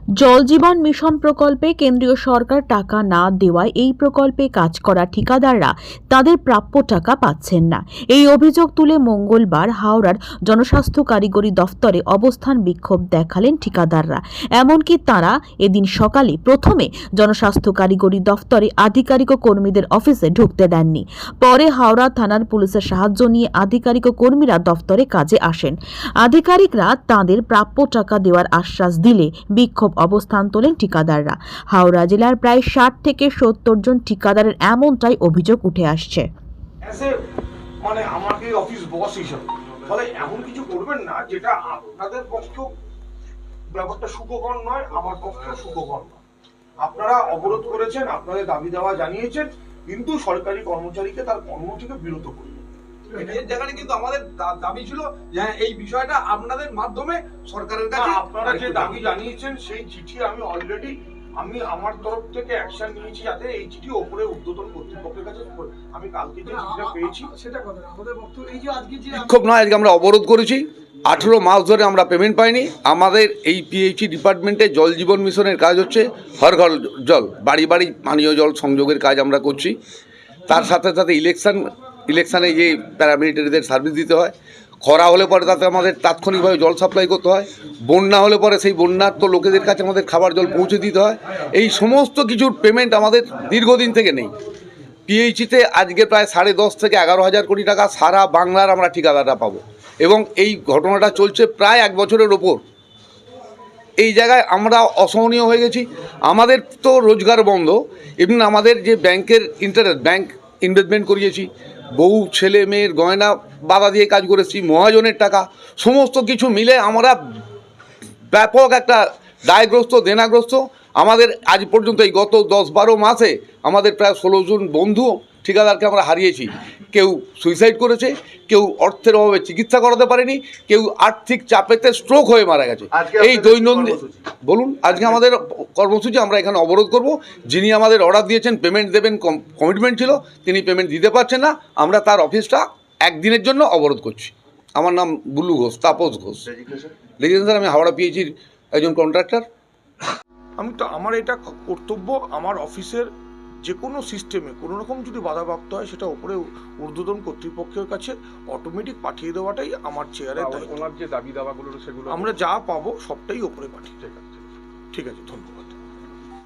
জল জীবন মিশন প্রকল্পে কেন্দ্রীয় সরকার টাকা না দেওয়ায় এই প্রকল্পে কাজ করা ঠিকাদাররা তাদের প্রাপ্য টাকা পাচ্ছেন না। এই অভিযোগ তুলে মঙ্গলবার হাওড়ার জনস্বাস্থ্য কারিগরি দফতরে অবস্থান বিক্ষোভ দেখালেন ঠিকাদাররা। এমনকি তাঁরা এদিন সকালে প্রথমে জনস্বাস্থ্য কারিগরি দফতরে আধিকারিক ও কর্মীদের অফিসে ঢুকতে দেননি। পরে হাওড়া থানার পুলিশের সাহায্য নিয়ে আধিকারিক ও কর্মীরা দফতরে কাজে আসেন। আধিকারিকরা তাঁদের প্রাপ্য টাকা দেওয়ার আশ্বাস দিলে বিক্ষোভ অবস্থান তোলেন ঠিকাদাররা। হাওড়া জেলার প্রায় 60 থেকে 70 জন ঠিকাদারের এমনটাই অভিযোগ উঠে আসছে। মানে আমাকে অফিস বস হিসেবে বলে এমন কিছু করবেন না যেটা আপনাদের পক্ষে ব্যাপারটা সুখকর নয়, আমার পক্ষে সুখকর নয়। আপনারা অবরোধ করেছেন, আপনাদের দাবি দেওয়া জানিয়েছেন, কিন্তু সরকারি কর্মচারীকে তার কর্ম থেকে বিরত করবেন। যেখানে কিন্তু আমাদের দাবি ছিল যে এই বিষয়টা আপনাদের মাধ্যমে সরকারের কাছে আপনারা যে দাবি জানিয়েছেন সেই চিঠি আমি অলরেডি আমার তরফ থেকে অ্যাকশন নিয়েছি যাতে এই চিঠি ওপরে ঊর্ধ্বতন কর্তৃপক্ষের কাছে আমি কালকে যে চিঠিটা পেয়েছি সেটা কথা আমাদের বক্তব্য এই যে আজকে যে বিক্ষোভ নয়, আজকে আমরা অবরোধ করেছি। 18 মাস ধরে আমরা পেমেন্ট পাইনি। আমাদের এই পিএইচই ডিপার্টমেন্টে জল জীবন মিশনের কাজ হচ্ছে হর ঘর জল, বাড়ি বাড়ি পানীয় জল সংযোগের কাজ আমরা করছি। তার সাথে সাথে ইলেকশানে যে প্যারামিলিটারিদের সার্ভিস দিতে হয়, খরা হলে পরে তাতে আমাদের তাৎক্ষণিকভাবে জল সাপ্লাই করতে হয়, বন্যা হলে পরে সেই বন্যার্ত লোকেদের কাছে আমাদের খাবার জল পৌঁছে দিতে হয়। এই সমস্ত কিছুর পেমেন্ট আমাদের দীর্ঘদিন থেকে নেই। পিএইচিতে আজকে প্রায় 10.5 থেকে 11,000 কোটি টাকা সারা বাংলার আমরা ঠিকাদাররা পাবো, এবং এই ঘটনাটা চলছে প্রায় 1 বছরের ওপর। এই জায়গায় আমরা অসহনীয় হয়ে গেছি। আমাদের তো রোজগার বন্ধ, এবং আমাদের যে ব্যাংকের ইন্টারেস্ট, ব্যাংক ইনভেস্টমেন্ট করিয়েছি, বউ ছেলে মেয়ের গয়না বাধা দিয়ে কাজ করেছি, মহাজনের টাকা, সমস্ত কিছু মিলে আমরা ব্যাপক একটা দায়গ্রস্ত, দেনাগ্রস্ত। আমাদের আজ পর্যন্ত এই গত 10-12 মাসে আমাদের প্রায় 16 জন বন্ধু ঠিকাদারকে আমরা হারিয়েছি। কেউ সুইসাইড করেছে, কেউ অর্থের অভাবে চিকিৎসা করাতে পারেনি, কেউ আর্থিক চাপেতে স্ট্রোক হয়ে মারা গেছে। এই দৈনন্দিন বলুন, আজকে আমাদের কর্মসূচি আমরা এখানে অবরোধ করব। যিনি আমাদের অর্ডার দিয়েছেন, পেমেন্ট দেবেন, কমিটমেন্ট ছিল, তিনি পেমেন্ট দিতে পারছেন না। আমরা তার অফিসটা একদিনের জন্য অবরোধ করছি। আমার নাম বুল্লু ঘোষ, তাপস ঘোষ। রেজিস্ট্রেশন আমি হাওড়া পিএইচির একজন কন্ট্রাক্টর। আমার এটা কর্তব্য, আমার অফিসের যে কোনো সিস্টেমে কোনো রকম যদি বাধাপ্রাপ্ত হয় সেটা উপরে ঊর্ধ্বতন কর্তৃপক্ষের কাছে অটোমেটিক পাঠিয়ে দেওয়াটাই আমার চেয়ারের দায়িত্ব। ওনার যে দাবি দাওয়াগুলো সেগুলো আমরা যা পাবো সবটাই উপরে পাঠিয়ে। ঠিক আছে, ধন্যবাদ।